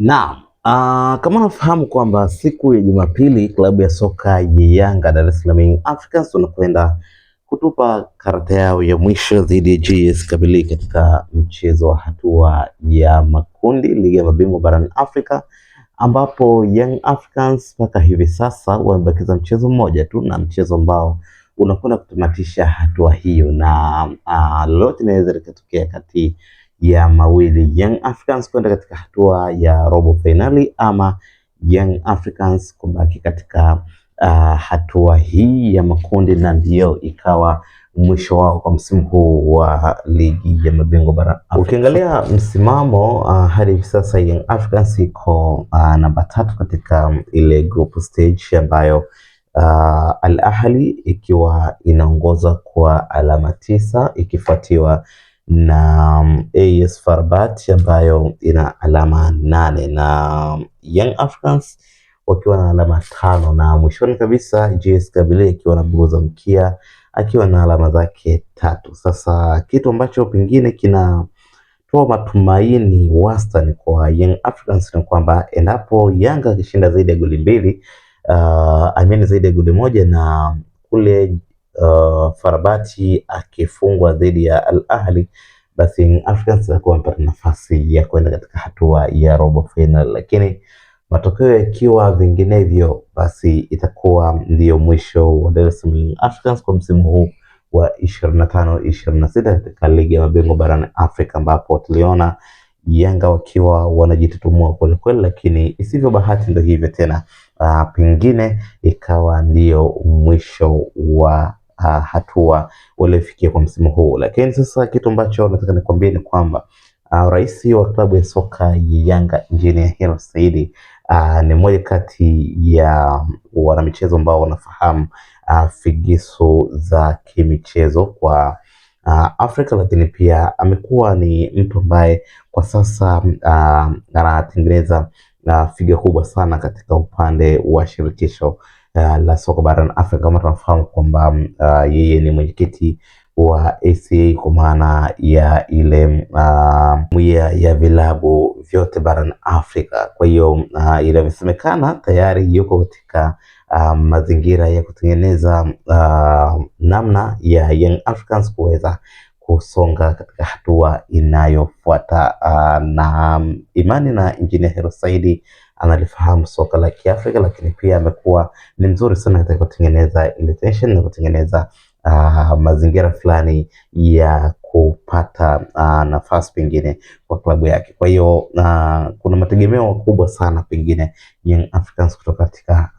Naam, kama unafahamu kwamba siku ya Jumapili klabu ya soka ya Yanga Dar es Salaam Young Africans wanakwenda kutupa karata yao ya mwisho dhidi ya JS Kabylie katika mchezo wa hatua ya makundi ligi ya mabingwa barani Afrika, ambapo Young Africans mpaka hivi sasa wamebakiza mchezo mmoja tu, na mchezo ambao unakwenda kutamatisha hatua hiyo, na lolote linaweza likatokea kati ya mawili: Young Africans kwenda katika hatua ya robo finali ama Young Africans kubaki katika hatua hii ya makundi, na ndio ikawa mwisho wao kwa msimu huu wa ligi ya mabingwa bara. Ukiangalia msimamo hadi hivi sasa Young Africans iko namba 3 katika ile group stage ambayo Al Ahly ikiwa inaongoza kwa alama 9 ikifuatiwa na AS FAR Rabat ambayo ina alama 8 na Young Africans wakiwa na alama 5, na mwishoni kabisa JS Kabylie ikiwa na buruza mkia akiwa na alama zake 3. Sasa kitu ambacho pengine kinatoa matumaini wastani kwa Young Africans ni kwamba endapo Yanga akishinda zaidi ya goli mbili, zaidi ya goli moja, na kule FAR Rabat akifungwa dhidi ya Al Ahly, basi Young Africans itakuwa wamepata nafasi ya kwenda katika hatua ya robo final, lakini matokeo yakiwa vinginevyo, basi itakuwa ndio mwisho wa Dar es Salaam Young Africans kwa msimu huu wa 25-26 katika ligi ya mabingwa barani Afrika, ambapo tuliona Yanga wakiwa wanajitutumua kweli kweli, lakini isivyo bahati ndio hivyo tena. Pengine ikawa ndio mwisho wa hatua waliofikia kwa msimu huu. Lakini sasa kitu ambacho nataka nikwambie ni kwamba rais wa klabu ya soka ya Yanga Engineer Hersi Said ni mmoja kati ya wanamichezo ambao wanafahamu figisu za kimichezo kwa Afrika, lakini pia amekuwa ni mtu ambaye kwa sasa anatengeneza figa kubwa sana katika upande wa shirikisho la soka barani Afrika. Kama tunafahamu kwamba yeye ni mwenyekiti wa ACA kwa maana ya ile ya vilabu vyote barani Afrika. Kwa hiyo inavyosemekana tayari yuko katika mazingira ya kutengeneza namna ya Young Africans kuweza kusonga katika hatua inayofuata, na imani na Engineer Hersi Said analifahamu soka la Kiafrika, lakini pia amekuwa ni mzuri sana katika kutengeneza intention na kutengeneza mazingira fulani ya kupata nafasi pengine kwa klabu yake. Kwa hiyo kuna mategemeo makubwa sana pengine Young Africans kutoka katika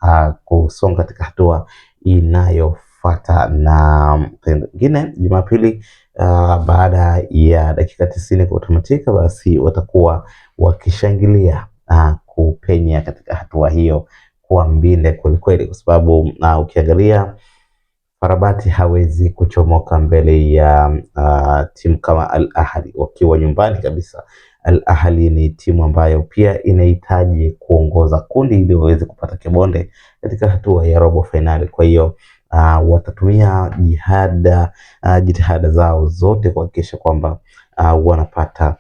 kusonga katika hatua inayofuata, na pengine Jumapili baada ya dakika 90 kutamatika, basi watakuwa wakishangilia kupenya katika hatua hiyo kwa mbinde kweli kweli, kwa sababu ukiangalia FAR Rabat hawezi kuchomoka mbele ya timu kama Al Ahly wakiwa nyumbani kabisa. Al Ahly ni timu ambayo pia inahitaji kuongoza kundi ili waweze kupata kibonde katika hatua ya robo finali. Kwa hiyo watatumia jitihada zao zote kuhakikisha kwamba wanapata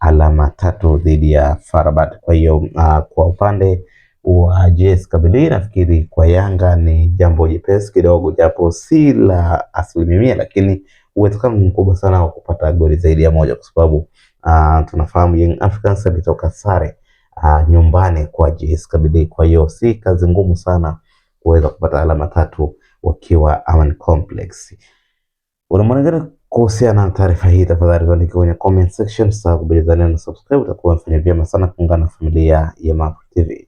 alama 3 dhidi ya FAR Rabat. Kwa hiyo kwa upande wa JS Kabylie nafikiri kwa Yanga ni jambo jepesi kidogo, japo si la 100%, lakini uwezekano ni mkubwa sana wa kupata goli zaidi ya moja, kwa sababu tunafahamu Young Africans alitoka sare nyumbani kwa JS Kabylie. Kwa hiyo si kazi ngumu sana kuweza kupata alama 3 wakiwa Amaan Complex. Una maoni gani kuhusiana na taarifa hii? Tafadhali tuandike kwenye comment section, sasa kubonyeza neno subscribe, utakuwa umefanya vyema sana kuungana na familia ya Maco TV.